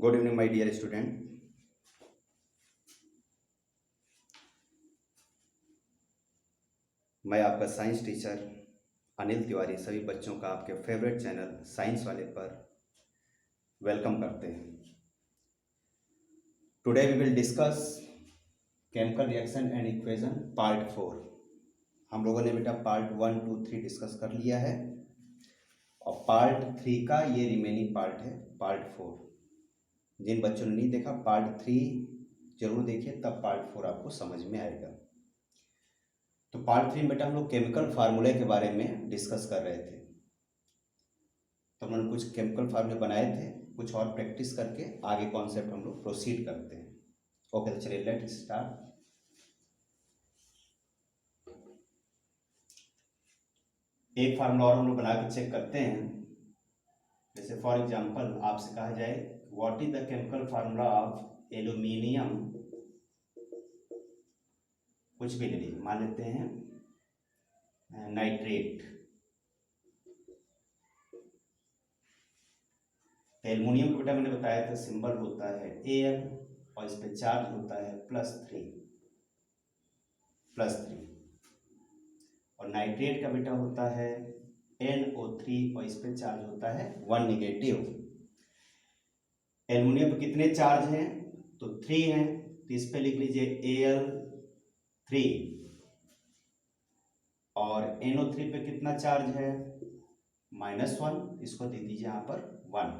Good evening my dear student. मैं आपका science teacher Anil Tiwari सभी बच्चों का आपके फेवरेट चैनल साइंस वाले पर वेलकम करते हैं। Today we will discuss chemical reaction and equation part 4। हम लोगों ने बेटा पार्ट 1, 2, 3 डिस्कस कर लिया है और पार्ट 3 का ये रिमेनिंग पार्ट है, पार्ट 4। जिन बच्चों ने नहीं देखा पार्ट 3 जरूर देखिए, तब पार्ट 4 आपको समझ में आएगा। तो पार्ट 3 में बेटा हम लोग केमिकल फार्मूले के बारे में डिस्कस कर रहे थे। तो हम लोग कुछ केमिकल फार्मूले बनाए थे, कुछ और प्रैक्टिस करके आगे कॉन्सेप्ट हम लोग प्रोसीड करते हैं। ओके, तो चलिए लेट स्टार्ट। एक फार्मूला और हम लोग बना के चेक करते हैं। जैसे फॉर एग्जांपल आपसे कहा जाए what is the chemical formula of aluminium, कुछ भी ले लीजिए, मान लेते हैं नाइट्रेट। एल्युमिनियम का बेटा मैंने बताया था सिंबल होता है Al और इस पे चार्ज होता है +3 और नाइट्रेट का बेटा होता है NO3 और इस पे चार्ज होता है 1 नेगेटिव। एल्युमिनियम पे कितने चार्ज हैं? तो 3 हैं, तो इस पे लिख लीजिए Al3 और NO3 पे कितना चार्ज है? -1, इसको दे दीजिए यहाँ पर 1।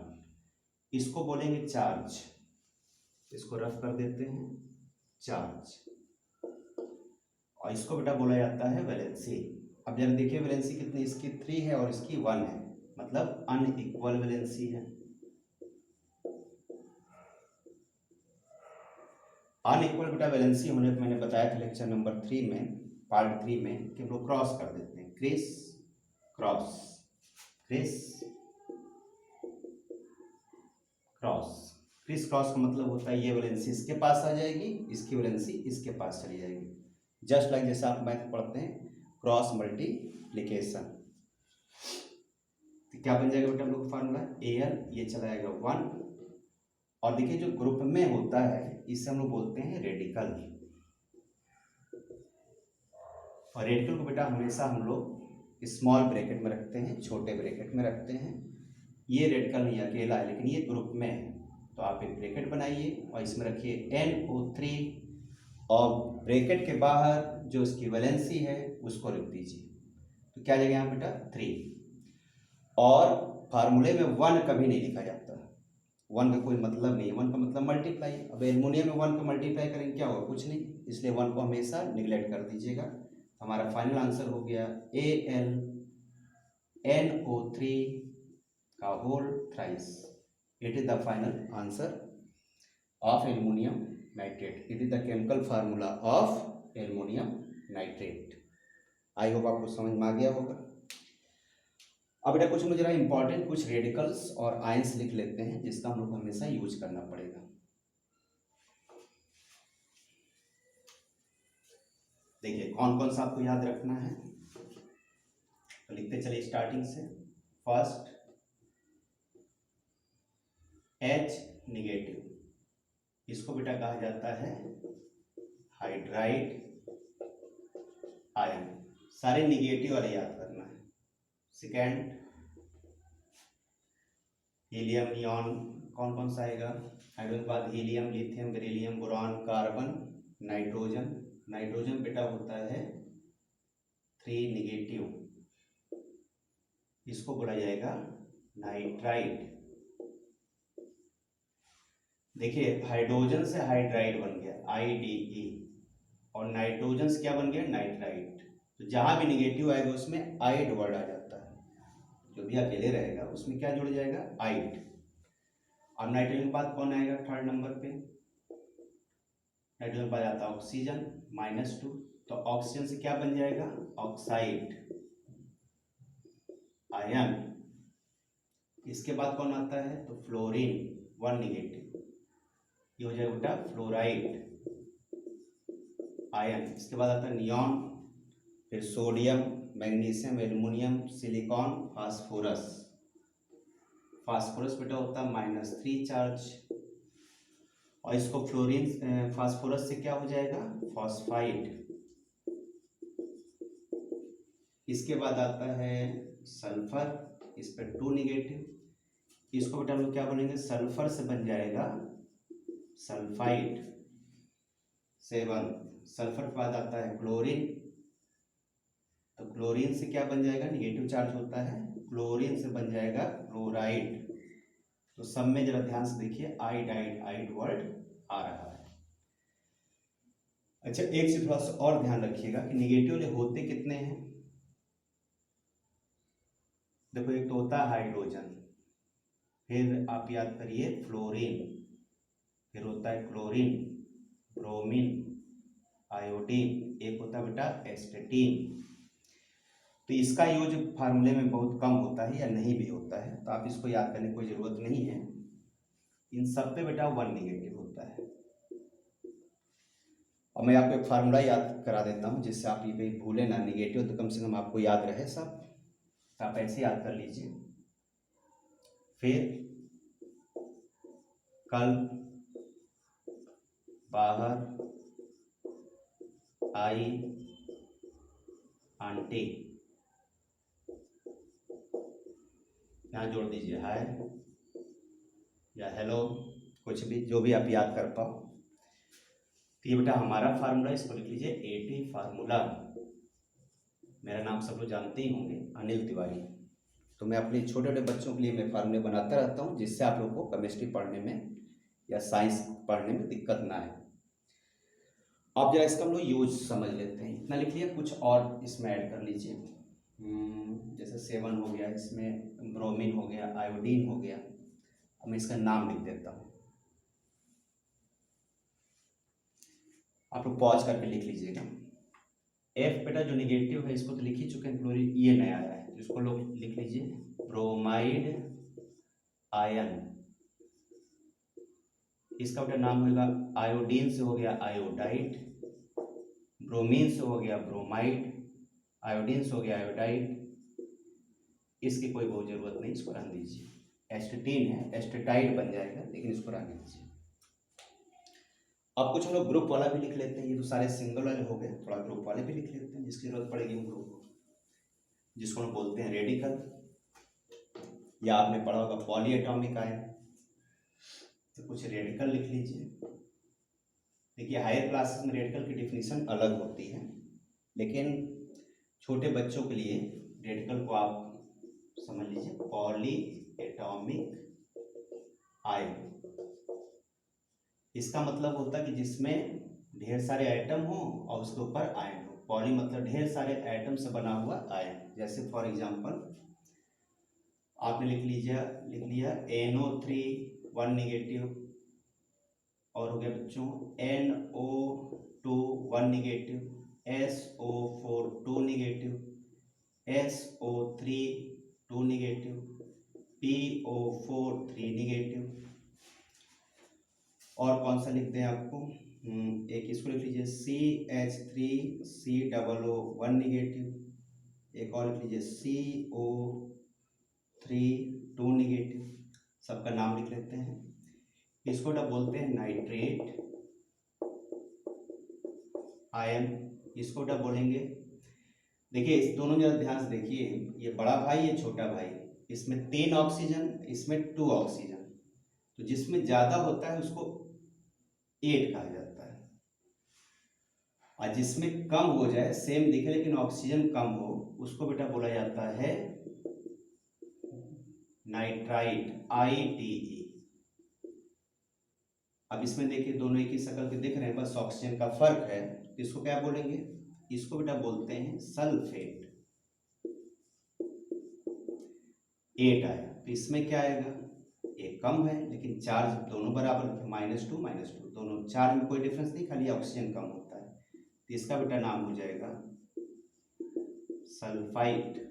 इसको बोलेंगे चार्ज, इसको रफ कर देते हैं चार्ज, और इसको बेटा बोला जाता है वैलेंसी। अब जरा देखिए वैलेंसी कितनी, इसकी 3 है और इसकी 1 है, मतलब अनइक्वल वैलेंसी है। अनइक्वल बेटा वैलेंसी होने पर मैंने बताया था लेक्चर नंबर 3 में, पार्ट 3 में, कि हम लोग क्रॉस कर देते हैं, criss cross, criss cross. Criss cross का मतलब होता है ये वैलेंसी इसके पास आ जाएगी, इसकी वैलेंसी इसके पास चली जाएगी। जस्ट लाइक जैसे आप मैथ पढ़ते हैं क्रॉस मल्टीप्लिकेशन। तो क्या बन जाएगा बेटा हम लोग फार्मूला Al, ये चला जाएगा 1, और देखिए जो ग्रुप में होता है इसे हम लोग बोलते हैं रेडिकल। और रेडिकल को बेटा हमेशा हम लोग स्मॉल ब्रैकेट में रखते हैं, छोटे ब्रैकेट में रखते हैं। ये रेडिकल नहीं अकेला है, लेकिन ये ग्रुप में है, तो आप एक ब्रैकेट बनाइए और इसमें रखिए NO3 और ब्रैकेट के बाहर जो इसकी वैलेंसी है उसको रख दीजिए। तो क्या जाएगा यहाँ बेटा 3। और फार्मूले में 1 कभी नहीं लिखा जाता, 1 का कोई मतलब नहीं, 1 का मतलब मल्टीप्लाई। अब एल्युमिनियम में 1 का मल्टीप्लाई करेंगे क्या होगा? कुछ नहीं, इसलिए 1 को हमेशा निगलेक्ट कर दीजिएगा। हमारा फाइनल आंसर हो गया AlNO3 का whole thrice. It is the final answer of aluminium nitrate. It is the chemical formula of aluminium nitrate. I hope आपको समझ में आ गया होगा। अब बेटा कुछ हम लोग जरा इंपॉर्टेंट कुछ रेडिकल्स और आयंस लिख लेते हैं जिसका हम लोग हमेशा यूज करना पड़ेगा। देखिए कौन कौन सा आपको याद रखना है, तो लिखते चलिए स्टार्टिंग से। फर्स्ट H नेगेटिव, इसको बेटा कहा जाता है हाइड्राइड आयन। सारे निगेटिव वाले याद करना है। सेकेंड हीलियम नियॉन, कौन कौन सा आएगा? हाइड्रोजन के बाद helium, lithium, beryllium, boron, carbon, nitrogen. Nitrogen बेटा होता है 3 नेगेटिव, इसको बोला जाएगा नाइट्राइड। देखिए हाइड्रोजन से हाइड्राइड बन गया IDE, और नाइट्रोजन से क्या बन गया? नाइट्राइड। तो जहां भी निगेटिव आएगा उसमें आइड वर्ड आ जाता है, जो भी अकेले रहेगा उसमें क्या जुड़ जाएगा? आइड। अब नाइट्रोजन के बाद कौन आएगा थर्ड नंबर पे? नाइट्रोजन के बाद आता है ऑक्सीजन -2, तो ऑक्सीजन से क्या बन जाएगा? Oxide ion. इसके बाद कौन आता है? तो फ्लोरीन 1 नेगेटिव, ये हो जाएगा बेटा फ्लोराइड आयन। इसके बाद आता है नियॉन, फिर sodium, magnesium, aluminium, silicon, phosphorus. Phosphorus बेटा होता है -3 चार्ज, और इसको फ्लोरीन फास्फोरस से क्या हो जाएगा, फॉस्फाइड। इसके बाद आता है सल्फर, इस पर 2 निगेटिव, इसको बेटा हम लोग क्या बोलेंगे, सल्फर से बन जाएगा सल्फाइड 7। सल्फर के बाद आता है क्लोरीन, तो क्लोरीन से क्या बन जाएगा, निगेटिव चार्ज होता है, क्लोरीन से बन जाएगा क्लोराइड। तो सब में जरा ध्यान से देखिए आइड आइड आइड वर्ड आ रहा है। अच्छा, एक चीज थोड़ा सा और ध्यान रखिएगा कि निगेटिव वाले होते कितने हैं। देखो, एक तो होता है हाइड्रोजन, फिर आप याद करिए फ्लोरीन, फिर होता है क्लोरीन, ब्रोमीन, आयोडीन, एक होता है बेटा एस्टेटीन। तो इसका यूज फार्मूले में बहुत कम होता है या नहीं भी होता है, तो आप इसको याद करने की कोई ज़रूरत नहीं है। इन सब पे बेटा 1 निगेटिव होता है। और मैं आपको एक फार्मूला याद करा देता हूँ जिससे आप ये कहीं भूले ना, निगेटिव तो कम से कम आपको याद रहे सब, तो आप ऐसे याद कर लीजिए। फिर कल बाहर आई आंटी, यहाँ जोड़ दीजिए हाय या हेलो, कुछ भी जो भी आप याद कर पाओ। तो ये बेटा हमारा फार्मूला, इसको लिख लीजिए एटी फार्मूला। मेरा नाम सब लोग जानते ही होंगे, अनिल तिवारी। तो मैं अपने छोटे छोटे बच्चों के लिए मैं फार्मूले बनाता रहता हूँ जिससे आप लोगों को केमिस्ट्री पढ़ने में या साइंस पढ़ने में दिक्कत ना आए। आप जरा इसका हम लोग यूज समझ लेते हैं। इतना लिख लिया, कुछ और इसमें ऐड कर लीजिए। जैसे 7 हो गया, इसमें ब्रोमीन हो गया, आयोडीन हो गया। अब मैं इसका नाम लिख देता हूँ, आप लोग पॉज करके लिख लीजिएगा। एफ बेटा जो निगेटिव है इसको तो लिख ही चुके हैं, क्लोरीन ये नया आया है, इसको लोग लिख लीजिए ब्रोमाइड आयन। इसका बेटा नाम होगा, आयोडीन से हो गया आयोडाइड, ब्रोमीन से हो गया ब्रोमाइड, आयोडीन से हो गया आयोडाइड। इसकी कोई बहुत जरूरत नहीं, इसको रहने दीजिए। एस्टेटीन है, एस्टेटाइड बन जाएगा, लेकिन इसको रहने दीजिए। अब कुछ हम लोग ग्रुप वाला भी लिख लेते हैं, ये तो सारे सिंगल वाले हो गए, थोड़ा ग्रुप वाले भी लिख लेते हैं जिसकी जरूरत पड़ेगी हम लोग को, जिसको हम बोलते हैं रेडिकल, या आपने पढ़ा होगा पॉली एटॉमिक आयन। तो कुछ रेडिकल लिख लीजिए। देखिए हायर क्लासेस में रेडिकल की डिफिनीशन अलग होती है, लेकिन छोटे बच्चों के लिए रेडिकल को आप समझ लीजिए पॉली एटॉमिक आयन। इसका मतलब होता है कि जिसमें ढेर सारे एटम हो और उसके ऊपर आयन हो। पॉली मतलब ढेर सारे एटम से बना हुआ आयन। जैसे फॉर एग्जांपल आपने लिख लिया NO3 1 निगेटिव, और हो गया बच्चों NO2 1 negative, SO4 2 negative, SO3 2 negative, PO4 3 negative. और कौन सा लिखते हैं आपको, एक इसको लिख लीजिए CH3COO 1 निगेटिव, एक और लिख लीजिए CO3 2 निगेटिव। सबका नाम लिख लेते हैं। इसको बोलते हैं नाइट्रेट आयन, इसको बोलेंगे। देखिए इस दोनों जरा ध्यान से देखिए, ये बड़ा भाई ये छोटा भाई, इसमें 3 ऑक्सीजन, इसमें 2 ऑक्सीजन। तो जिसमें ज्यादा होता है उसको 8 कहा जाता है, और जिसमें कम हो जाए, सेम दिखे लेकिन ऑक्सीजन कम हो, उसको बेटा बोला जाता है नाइट्राइट ITE। अब इसमें देखिए दोनों एक ही शक्ल के दिख रहे हैं, बस ऑक्सीजन का फर्क है। इसको क्या बोलेंगे, इसको बेटा बोलते हैं सल्फेट। 8 आया, तो इसमें क्या आएगा, एक कम है लेकिन चार्ज दोनों बराबर, -2 दोनों चार्ज में कोई डिफरेंस नहीं, खाली ऑक्सीजन कम होता है। तो इसका बेटा नाम हो जाएगा सल्फाइट।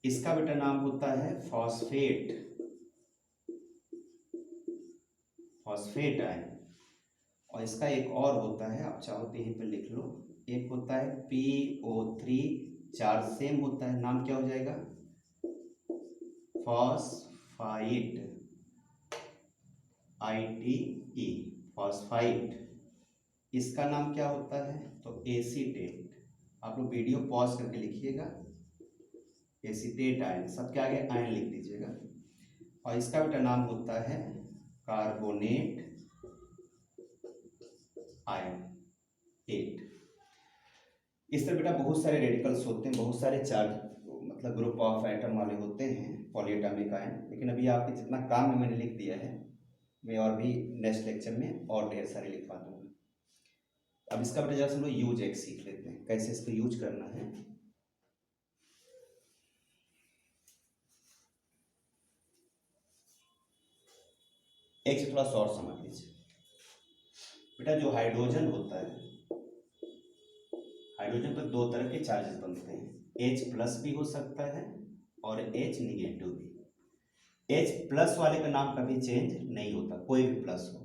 इसका बेटा नाम होता है फॉस्फेट, फॉस्फेट आयन। और इसका एक और होता है, आप चाहो तो यहीं पर लिख लो, एक होता है PO3, चार्ज सेम होता है, नाम क्या हो जाएगा, फॉस्फाइट। ITE फॉस्फाइट, इसका नाम क्या होता है तो एसीटेट। आप लोग वीडियो पॉज करके लिखिएगा, एसीटेट आयन, सबके आगे आयन लिख दीजिएगा। और इसका बेटा नाम होता है कार्बोनेट आयन 8। इस तरह बेटा बहुत सारे रेडिकल्स होते हैं, बहुत सारे चार्ज मतलब ग्रुप ऑफ एटम वाले होते हैं पॉलीएटॉमिक आयन, लेकिन अभी आपके जितना काम में मैंने लिख दिया है, मैं और भी नेक्स्ट लेक्चर में और ढेर सारे लिखवा दूंगा। अब इसका बेटा जरा हम लोग यूज एक सीख लेते हैं, कैसे इसको यूज करना है। एक से थोड़ा शॉर्ट समझ लीजिए बेटा, जो हाइड्रोजन होता है, हाइड्रोजन पर दो तरह के चार्जेस बनते हैं, H+ भी हो सकता है और H निगेटिव भी। H+ वाले का नाम कभी चेंज नहीं होता, कोई भी प्लस हो,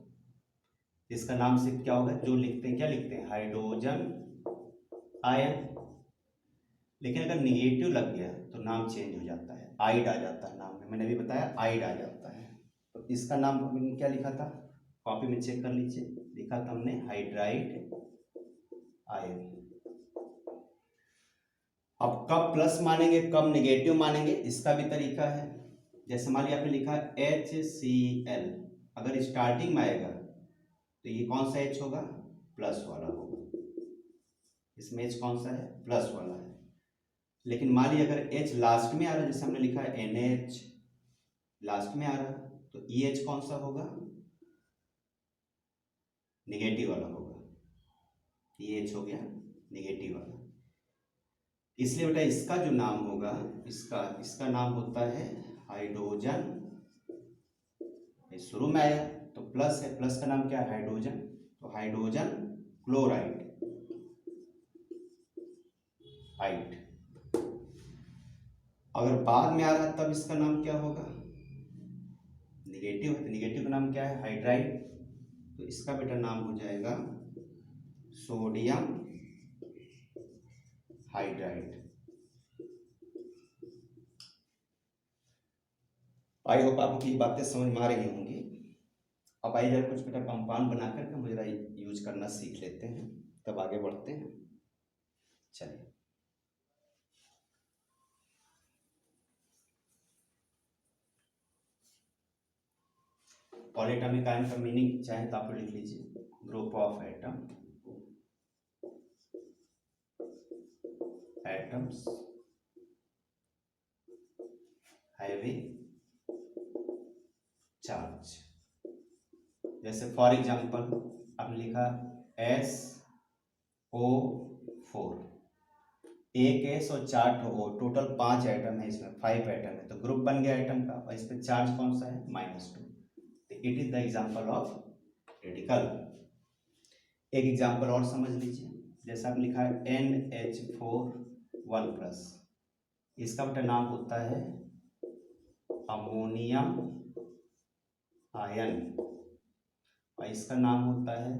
इसका नाम सिर्फ क्या होगा, जो लिखते हैं क्या लिखते हैं, हाइड्रोजन आयन। लेकिन अगर निगेटिव लग गया तो नाम चेंज हो जाता है, आइड आ जाता है नाम में, मैंने अभी बताया आइड आ जाता है। तो इसका नाम हमने क्या लिखा था, कॉपी में चेक कर लीजिए, लिखा था हमने हाइड्राइड आयन। अब कब प्लस मानेंगे कब निगेटिव मानेंगे, इसका भी तरीका है। जैसे मान लिया आपने लिखा HCl, अगर स्टार्टिंग में आएगा तो ये कौन सा H होगा, प्लस वाला होगा, इसमें H कौन सा है, प्लस वाला है। लेकिन मान लीजिए अगर H लास्ट में आ रहा है, जैसे हमने लिखा है NH लास्ट में आ रहा है, तो EH कौन सा होगा, निगेटिव वाला होगा, EH हो गया निगेटिव वाला। इसलिए बेटा इसका जो नाम होगा, इसका नाम होता है हाइड्रोजन, शुरू में आया तो प्लस है, प्लस का नाम क्या है, हाइड्रोजन, तो हाइड्रोजन क्लोराइड आइड। अगर बाद में आ रहा है तब इसका नाम क्या होगा, निगेटिव है, तो निगेटिव का नाम क्या है, हाइड्राइड, तो इसका बेटा नाम हो जाएगा सोडियम हाइड्राइड। आई होप आपको ये बातें समझ में आ रही होंगी। अब आइए जरा कुछ बेटा कंपाउंड बना करके हम जरा यूज करना सीख लेते हैं, तब आगे बढ़ते हैं। चलिए, पॉलीएटॉमिक आयन का मीनिंग चाहे तो आप लिख लीजिए, group of atoms heavy charge. जैसे फॉर एग्जांपल आपने लिखा SO4, एक S और 4 O, टोटल 5 एटम है, इसमें 5 एटम है, तो ग्रुप बन गया एटम का, और इस पर चार्ज कौन सा है, -2, तो it is the example of radical. एक एग्जांपल और समझ लीजिए, जैसा आपने लिखा है NH4 1+, इसका बेटा नाम होता है अमोनियम आयन, और इसका नाम होता है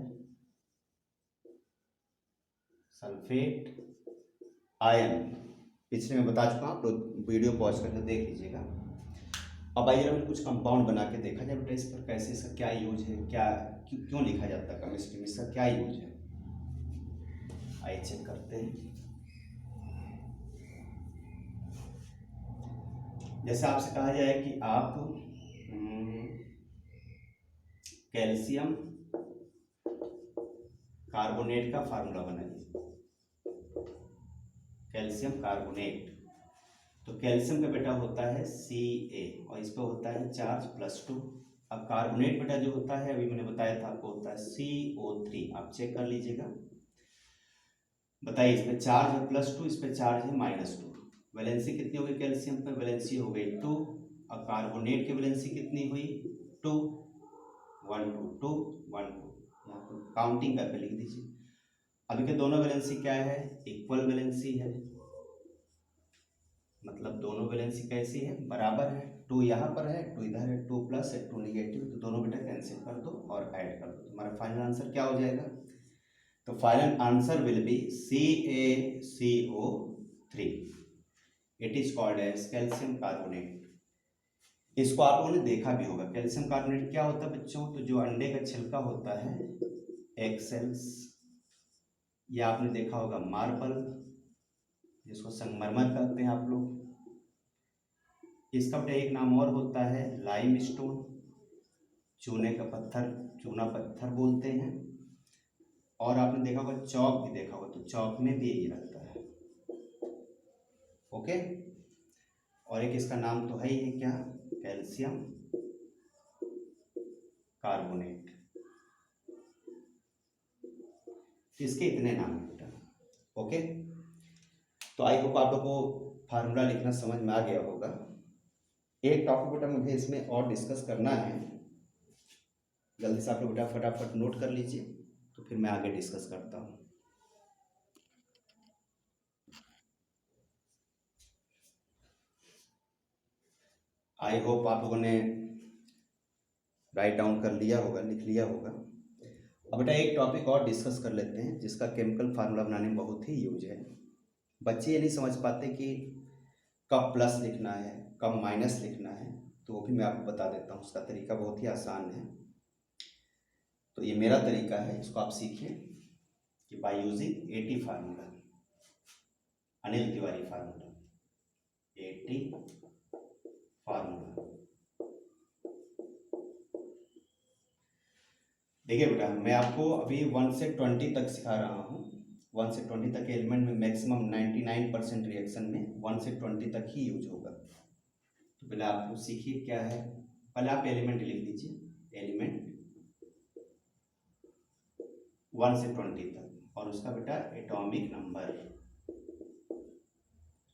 सल्फेट आयन। पिछले में बता चुका हूँ, तो वीडियो पॉज करके देख लीजिएगा। अब आइए हमने कुछ कंपाउंड बना के देखा जाए बेटा, इस पर कैसे, इसका क्या यूज है, क्या क्यों लिखा जाता है केमिस्ट्री में, इसका क्या यूज है, आइए चेक करते हैं। जैसे आपसे कहा जाए कि आप कैल्शियम कार्बोनेट का फार्मूला बनाइए, कैल्शियम कार्बोनेट, तो कैल्शियम का बेटा होता है Ca, और इस पर होता है चार्ज +2। अब कार्बोनेट बेटा जो होता है, अभी मैंने बताया था आपको, होता है CO3, आप चेक कर लीजिएगा, बताइए, इस पर चार्ज है +2, इस पर चार्ज है -2, वैलेंसी कितनी हो गई कैल्शियम पर, वैलेंसी हो गई 2, और कार्बोनेट की वैलेंसी कितनी हुई 2, 1 2 2 1 2, यहाँ पर काउंटिंग करके लिख दीजिए। अभी के दोनों वैलेंसी क्या है, इक्वल वैलेंसी है, मतलब दोनों वैलेंसी कैसी है, बराबर है, 2 यहाँ पर है 2 इधर है, 2 प्लस है 2 निगेटिव, तो दोनों बेटा कैंसिल कर दो और ऐड कर दो, तुम्हारा फाइनल आंसर क्या हो जाएगा, तो final answer will be CaCO3, it is called as calcium carbonate. इसको आप लोगों ने देखा भी होगा। कैल्शियम कार्बोनेट क्या होता है बच्चों, तो जो अंडे का छिलका होता है, एग सेल्स, या आपने देखा होगा मार्बल, जिसको संगमरमर कहते हैं आप लोग, इसका बेटा एक नाम और होता है लाइम स्टोन, चूने का पत्थर, चूना पत्थर बोलते हैं। और आपने देखा होगा चौक भी देखा होगा, तो चौक में भी यही रहता है। ओके, और एक इसका नाम तो है ही है क्या, कैल्शियम कार्बोनेट। इसके इतने नाम है बेटा। ओके, तो आई होप आप लोग को फार्मूला लिखना समझ में आ गया होगा। एक टॉपिक बेटा मुझे इसमें और डिस्कस करना है, जल्दी से आप लोग बेटा फटाफट नोट कर लीजिए, तो फिर मैं आगे डिस्कस करता हूँ। आई होप आप लोगों ने राइट डाउन कर लिया होगा, लिख लिया होगा। अब बेटा एक टॉपिक और डिस्कस कर लेते हैं, जिसका केमिकल फार्मूला बनाने में बहुत ही यूज है। बच्चे ये नहीं समझ पाते कि कब प्लस लिखना है, कब माइनस लिखना है, तो वो भी मैं आपको बता देता हूँ। उसका तरीका बहुत ही आसान है। तो ये मेरा तरीका है, इसको आप सीखिए कि by using eighty formula, Anil Tiwari formula, eighty formula. देखिए बेटा, मैं आपको अभी 1 से 20 तक सिखा रहा हूँ। 1 से 20 तक के एलिमेंट में मैक्सिमम 99% रिएक्शन में 1 से 20 तक ही यूज होगा। तो पहले आप लोग सीखिए क्या है। पहले आप एलिमेंट लिख लीजिए, एलिमेंट 1 से 20 तक, और उसका बेटा एटॉमिक नंबर,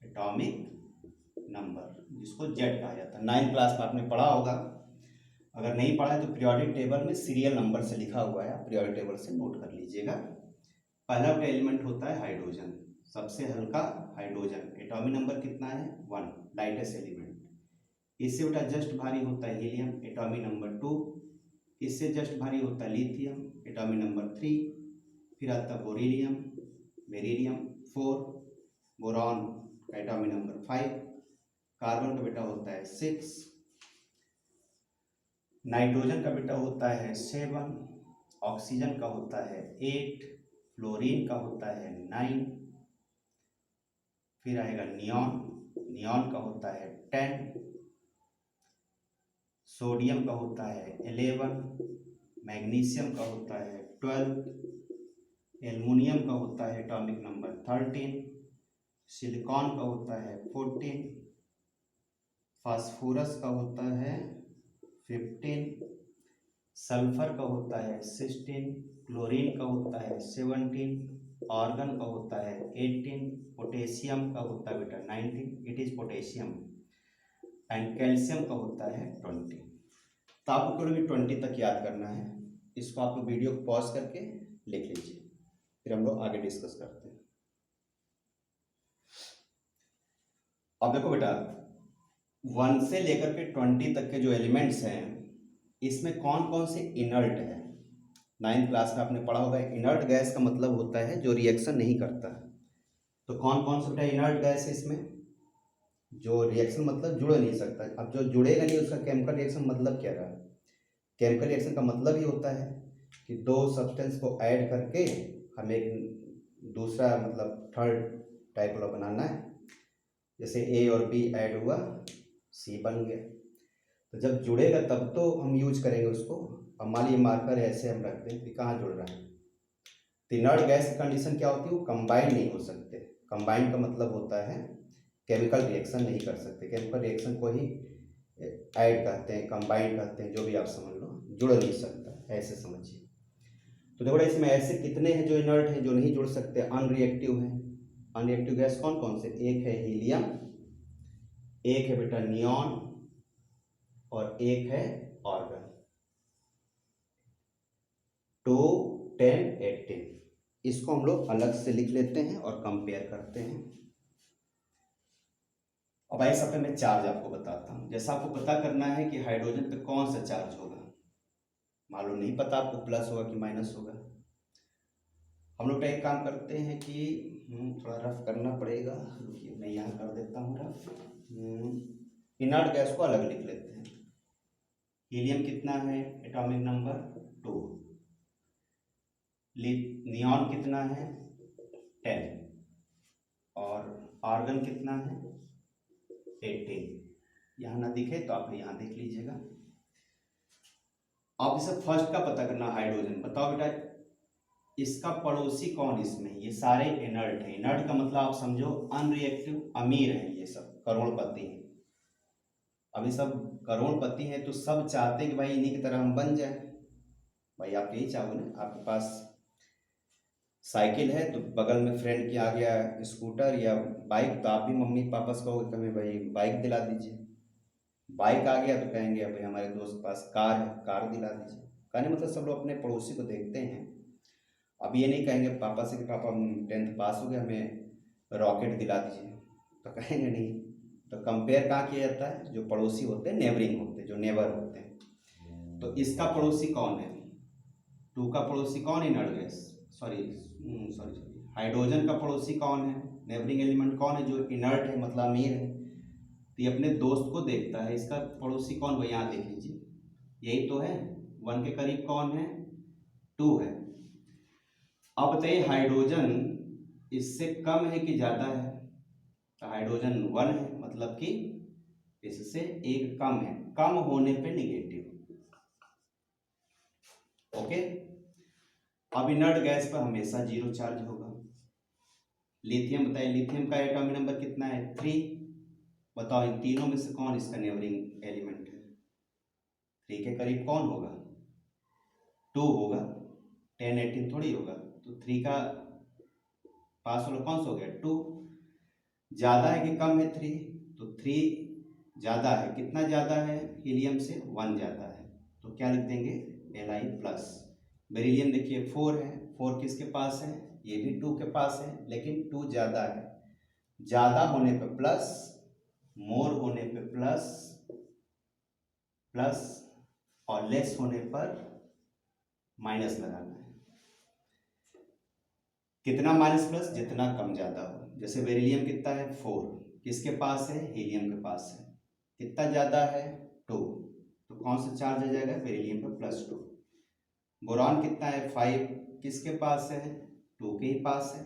एटॉमिक नंबर जिसको जेड कहा जाता है। 9th क्लास में आपने पढ़ा होगा, अगर नहीं पढ़ा है तो पीरियोडिक टेबल में सीरियल नंबर से लिखा हुआ है, आप पीरियोडिक टेबल से नोट कर लीजिएगा। पहला बेटा एलिमेंट होता है हाइड्रोजन, सबसे हल्का हाइड्रोजन, एटॉमिक नंबर कितना है 1, लाइटेस्ट एलिमेंट। इससे बेटा जस्ट भारी होता है हीलियम, एटॉमिक नंबर 2। इससे जस्ट भारी होता है लिथियम, एटॉमिक नंबर 3। फिर आता है बोरीलियम, बेरिलियम 4, बोरॉन का एटॉमिक नंबर 5, कार्बन का बेटा होता है 6, नाइट्रोजन का बेटा होता है 7, ऑक्सीजन का होता है 8, फ्लोरीन का होता है 9, फिर आएगा नियॉन, नियॉन का होता है 10, सोडियम का होता है 11, मैग्नीशियम का होता है 12, एल्युमिनियम का होता है एटॉमिक नंबर 13, सिलिकॉन का होता है 14, फास्फोरस का होता है 15, सल्फर का होता है 16, क्लोरीन का होता है 17, आर्गन का होता है 18, पोटेशियम का होता है बेटा 19, it is potassium, and calcium का होता है 20। तो आपको केवल 20 तक याद करना है। इसको आप लोग वीडियो को पॉज करके लिख लीजिए, फिर हम लोग आगे डिस्कस करते हैं। अब देखो बेटा, 1 से लेकर के 20 तक के जो एलिमेंट्स हैं, इसमें कौन कौन से इनर्ट है। 9th क्लास में आपने पढ़ा होगा, इनर्ट गैस का मतलब होता है जो रिएक्शन नहीं करता है। तो कौन कौन सा बेटा इनर्ट गैस है इसमें, जो रिएक्शन मतलब जुड़ नहीं सकता। अब जो जुड़ेगा नहीं उसका केमिकल रिएक्शन मतलब क्या रहा। केमिकल रिएक्शन का मतलब ही होता है कि दो सब्सटेंस को ऐड करके हमें एक दूसरा मतलब थर्ड टाइप वाला बनाना है। जैसे ए और बी ऐड हुआ, सी बन गया। तो जब जुड़ेगा तब तो हम यूज करेंगे उसको। अब मान लीजिए मार्कर ऐसे हम रखते हैं कि कहाँ जुड़ रहा है। तो इनर्ट गैस की कंडीशन क्या होती है, वो कंबाइन नहीं हो सकते। कंबाइन का मतलब होता है केमिकल रिएक्शन नहीं कर सकते। केमिकल रिएक्शन को ही ऐड कहते हैं, कंबाइन कहते हैं, जो भी आप समझ लो, जुड़ नहीं सकता, ऐसे समझिए। तो देखो इसमें ऐसे कितने हैं जो इनर्ट हैं, जो नहीं जुड़ सकते, अनरिएक्टिव हैं। अनरिएक्टिव गैस कौन कौन से, एक है हीलियम, एक है बेटा नियॉन, और एक है ऑर्गन। 2, 10, 18 इसको हम लोग अलग से लिख लेते हैं और कंपेयर करते हैं। अब आइए सबसे मैं चार्ज आपको बताता हूं। जैसा आपको पता करना है कि हाइड्रोजन पे कौन सा चार्ज होगा, मालूम नहीं पता आपको प्लस होगा कि माइनस होगा। हम लोग एक काम करते हैं कि थोड़ा रफ करना पड़ेगा, रुकिए मैं यहाँ कर देता हूँ रफ। इनर्ट गैस को अलग लिख लेते हैं। हीलियम कितना है एटॉमिक नंबर 2, नियॉन कितना है 10, और आर्गन कितना है 18। यहाँ ना दिखे तो आप यहाँ देख लीजिएगा। अब इसे फर्स्ट का पता करना, हाइड्रोजन। बताओ बेटा इसका पड़ोसी कौन इसमें, ये सारे इनर्ट हैं। इनर्ट का मतलब आप समझो अनरिएक्टिव, अमीर हैं, ये सब करोड़पति हैं। अभी सब करोड़पति हैं तो सब चाहते हैं कि भाई इन्हीं की तरह हम बन जाए। भाई आप यही चाहोगे ना, आपके पास साइकिल है तो बगल में फ्रेंड की आ गया स्कूटर या बाइक, तो आप भी मम्मी पापा से कहोगे हमें भाई बाइक दिला दीजिए। बाइक आ गया तो कहेंगे भाई हमारे दोस्त के पास कार है, कार दिला दीजिए। कहने मतलब सब लोग अपने पड़ोसी को देखते हैं। अब ये नहीं कहेंगे पापा से कि पापा हम 10th पास हो गए हमें रॉकेट दिला दीजिए, तो कहेंगे नहीं। तो कंपेयर कहाँ किया जाता है, जो पड़ोसी होते हैं, नेबरिंग होते हैं, जो नेबर होते हैं। तो इसका पड़ोसी कौन है, 2 का पड़ोसी कौन, इनर्ट गैस, सॉरी हाइड्रोजन का पड़ोसी कौन है, नेबरिंग एलिमेंट कौन है, जो इनर्ट है मतलब अमीर है। तो ये अपने दोस्त को देखता है, इसका पड़ोसी कौन, वो यहाँ देख लीजिए, यही तो है। 1 के करीब कौन है, 2 है। अब बताइए हाइड्रोजन इससे कम है कि ज़्यादा है, तो हाइड्रोजन 1 है, मतलब कि इससे 1 कम है, कम होने पे निगेटिव। ओके। अब इनर्ट गैस पर हमेशा 0 चार्ज होगा। लिथियम बताइए, लिथियम का एटॉमिक नंबर कितना है 3। बताओ इन तीनों में से कौन इसका नेबरिंग एलिमेंट है, 3 के करीब कौन होगा, 2 होगा, 10 18 थोड़ी होगा। तो 3 का पास वाला कौन सा हो गया 2। ज़्यादा है कि कम है 3, तो 3 ज़्यादा है, कितना ज़्यादा है, हीलियम से 1 ज़्यादा है, तो क्या लिख देंगे Li प्लस। बेरिलियम देखिए 4 है, 4 किसके पास है, ये भी 2 के पास है, लेकिन 2 ज़्यादा है। ज़्यादा होने पे प्लस, मोर होने पे प्लस, प्लस, और लेस होने पर माइनस लगाना है। कितना माइनस प्लस, जितना कम ज़्यादा हो। जैसे बेरिलियम कितना है 4, किसके पास है, हीलियम के पास है, कितना ज़्यादा है 2, तो कौन सा चार्ज आ जाएगा, बेरिलियम पे +2। बोरॉन कितना है 5, किसके पास है, 2 के ही पास है,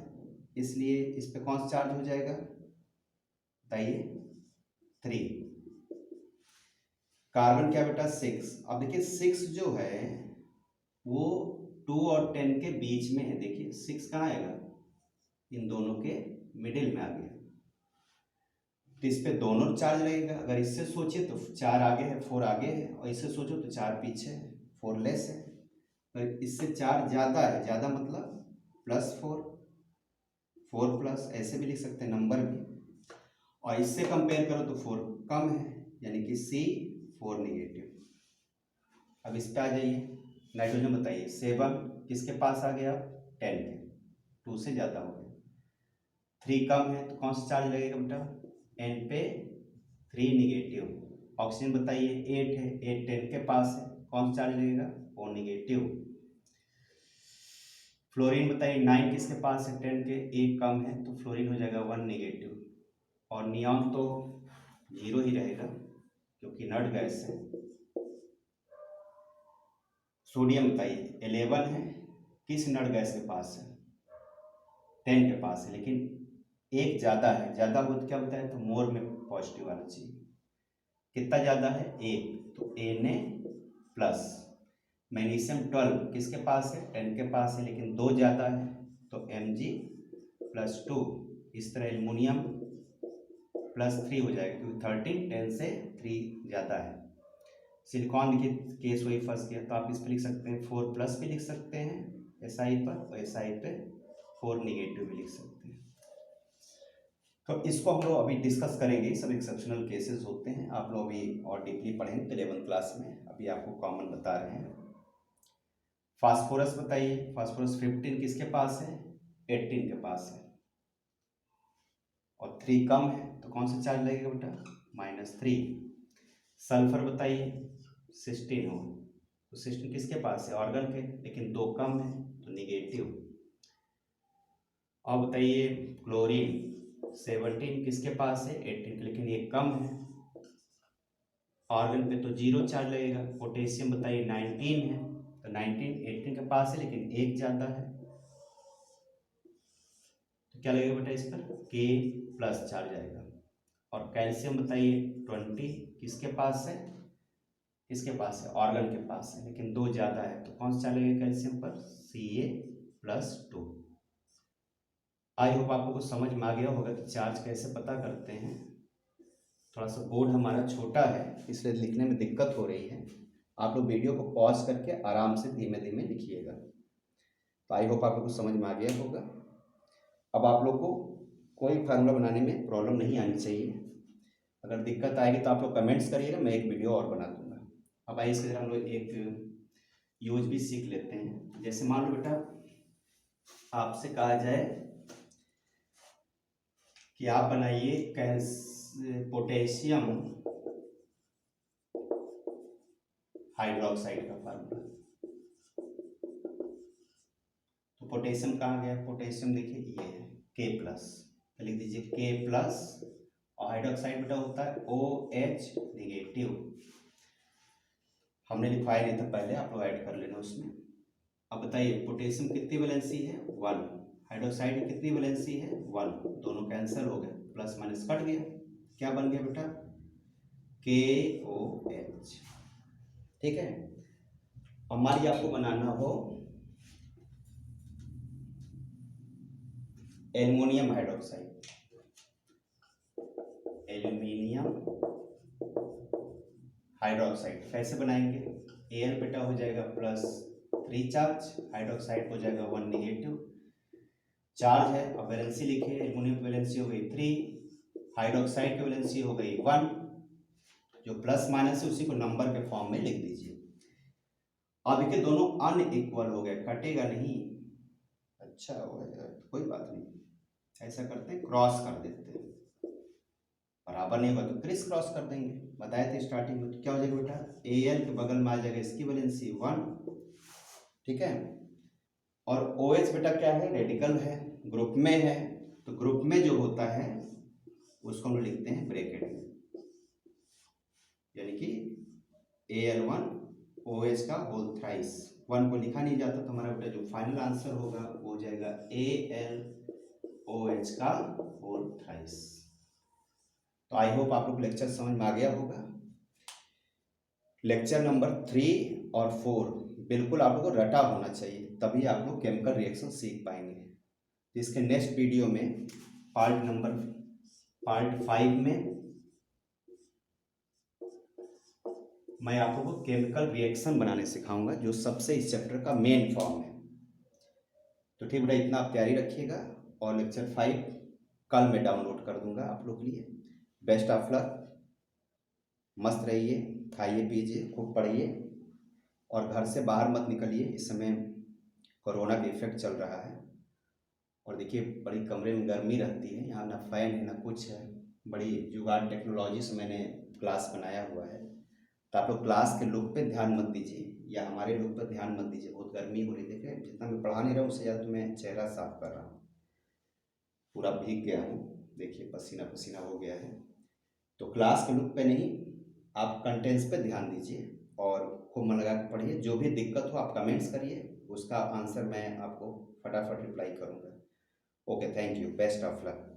इसलिए इस पे कौन सा चार्ज हो जाएगा बताइए 3। कार्बन क्या बेटा 6। अब देखिए 6 जो है वो 2 और 10 के बीच में है। देखिए 6 कहाँ आएगा, इन दोनों के मिडिल में आ गया, तो इस पे दोनों चार्ज लगेगा। अगर इससे सोचे तो 4 आगे है 4 आगे है, और इससे सोचो तो 4 पीछे है 4 लेस है। तो इससे 4 ज़्यादा है, ज़्यादा मतलब +4, 4 प्लस, ऐसे भी लिख सकते हैं नंबर भी। और इससे कंपेयर करो तो 4 कम है, यानी कि C4 निगेटिव। अब इस पे आ जाइए, नाइट्रोजन बताइए 7 किसके पास आ गया 10 के, 2 से ज़्यादा हो गया, 3 कम है तो कौन सा चार्ज लगेगा बेटा, N पे 3 निगेटिव। ऑक्सीजन बताइए 8 है, 8 10 के पास है, कौन सा चार्ज लगेगा O निगेटिव। फ्लोरीन बताइए 9 किसके पास है 10 के, 1 कम है तो फ्लोरीन हो जाएगा 1 निगेटिव। और नियॉन तो 0 ही रहेगा क्योंकि इनर्ट गैस है। सोडियम बताइए 11 है, किस इनर्ट गैस के पास है 10 के पास है, लेकिन 1 ज़्यादा है, ज़्यादा हो तो क्या होता है, तो मोर में पॉजिटिव आना चाहिए। कितना ज़्यादा है 1, तो Na प्लस। मैग्नीशियम 12 किसके पास है 10 के पास है, लेकिन 2 ज़्यादा है तो Mg +2। इस तरह एल्युमिनियम +3 हो जाएगा क्योंकि 13 10 से 3 ज़्यादा है। सिलिकॉन के केस वही फंस गया, तो आप इस पर लिख सकते हैं 4 प्लस भी लिख सकते हैं SI पर, और SI पे 4 निगेटिव भी लिख सकते हैं। तो इसको हम लोग अभी डिस्कस करेंगे, सब एक्सेप्शनल केसेस होते हैं, आप लोग अभी और डीपली पढ़ेंगे तो 11th क्लास में। अभी आपको कॉमन बता रहे हैं। फास्फोरस बताइए, फास्फोरस 15 किसके पास है 18 के पास है, और 3 कम है तो कौन सा चार्ज लगेगा बेटा -3। सल्फर बताइए 16 हो, तो 16 किसके पास है ऑर्गन के, लेकिन 2 कम है तो निगेटिव। अब बताइए क्लोरीन 17 किसके पास है 18 के, लेकिन ये कम है ऑर्गन पे तो 0 चार्ज लगेगा। पोटेशियम बताइए 19 है, तो 19 18 के पास है लेकिन 1 ज़्यादा है, तो क्या लगेगा बेटा इस पर K प्लस चार्ज आएगा। और कैल्शियम बताइए 20 किसके पास है, किसके पास है, ऑर्गन के पास है, लेकिन 2 ज़्यादा है, तो कौन सा चार्ज लगेगा कैल्शियम पर, Ca+2। आई होप आपको कुछ समझ में आ गया होगा कि चार्ज कैसे पता करते हैं। थोड़ा सा बोर्ड हमारा छोटा है इसलिए लिखने में दिक्कत हो रही है, आप लोग वीडियो को पॉज करके आराम से धीमे धीमे लिखिएगा। तो आई होप आपको कुछ समझ में आ गया होगा। अब आप लोग को कोई फार्मूला बनाने में प्रॉब्लम नहीं आनी चाहिए, अगर दिक्कत आएगी तो आप लोग कमेंट्स करिएगा, मैं एक वीडियो और बना दूंगा। अब आइए इसके हम लोग एक यूज भी सीख लेते हैं। जैसे मान लो बेटा आपसे कहा जाए कि आप बनाइए पोटेशियम हाइड्रोक्साइड का फार्मूला। तो पोटेशियम कहाँ गया, पोटेशियम देखिए ये है K+, तो लिख दीजिए K+, और हाइड्रोक्साइड बेटा होता है OH-। हमने लिखवाया नहीं था पहले, आप लोग ऐड कर लेना उसमें। अब बताइए पोटेशियम कितनी वैलेंसी है 1, हाइड्रोक्साइड की कितनी वैलेंसी है 1, दोनों कैंसिल हो गए, प्लस माइनस कट गया, क्या बन गया बेटा KOH। ठीक है। अब मान लीजिए आपको बनाना हो एल्युमिनियम हाइड्रोक्साइड, एल्युमिनियम हाइड्रोक्साइड कैसे बनाएंगे, Al बेटा हो जाएगा +3 चार्ज, हाइड्रोक्साइड हो जाएगा 1 नेगेटिव चार्ज है। अब वैलेंसी लिखिए, एल्युमिनियम की वैलेंसी हो गई 3, हाइड्रोक्साइड की वैलेंसी हो गई 1, जो प्लस माइनस है उसी को नंबर के फॉर्म में लिख दीजिए। अब देखिए दोनों अनइक्वल हो गए, कटेगा नहीं, अच्छा हो गया, कोई बात नहीं, ऐसा करते हैं क्रॉस कर देते हैं, बराबर नहीं होगा तो क्रिस क्रॉस कर देंगे, बताए थे स्टार्टिंग में। तो क्या हो जाएगा बेटा Al के बगल में आ जाएगा इसकी वैलेंसी 1, ठीक है, और OH बेटा क्या है, रेडिकल है, ग्रुप में है, तो ग्रुप में जो होता है उसको हम लिखते हैं ब्रैकेट में, यानी कि Al1 OH का होल थ्राइस, 1 को लिखा नहीं जाता, तो हमारा बेटा जो फाइनल आंसर होगा वो हो जाएगा AlOH का होल थ्राइस। तो आई होप आप लोग लेक्चर समझ में आ गया होगा। लेक्चर नंबर 3 और 4 बिल्कुल आप लोग को रटा होना चाहिए, तभी आप लोग केमिकल रिएक्शन सीख पाएंगे। इसके नेक्स्ट वीडियो में पार्ट 5 में मैं आप लोगों को केमिकल रिएक्शन बनाने सिखाऊंगा, जो सबसे इस चैप्टर का मेन फॉर्म है। तो ठीक बेटा इतना आप तैयारी रखिएगा, और लेक्चर 5 कल मैं डाउनलोड कर दूंगा आप लोग के लिए। बेस्ट ऑफ लक, मस्त रहिए, खाइए पीजिए, खूब पढ़िए, और घर से बाहर मत निकलिए, इस समय कोरोना का इफेक्ट चल रहा है। और देखिए बड़ी कमरे में गर्मी रहती है, यहाँ ना फैन है ना कुछ है, बड़ी जुगाड़ टेक्नोलॉजी से मैंने क्लास बनाया हुआ है। तो आप लोग क्लास के लुक पे ध्यान मत दीजिए, या हमारे लुक पर ध्यान मत दीजिए, बहुत गर्मी हो रही है। देखें जितना मैं पढ़ा नहीं रहा हूँ उससे ज़्यादा तो मैं चेहरा साफ कर रहा हूँ, पूरा भीग गया हूँ, देखिए पसीना पसीना हो गया है। तो क्लास के लुक पे नहीं, आप कंटेंट्स पे ध्यान दीजिए और खूब मन लगा के पढ़िए। जो भी दिक्कत हो आप कमेंट्स करिए, उसका आंसर मैं आपको फटाफट रिप्लाई करूँगा। Okay, thank you, best of luck.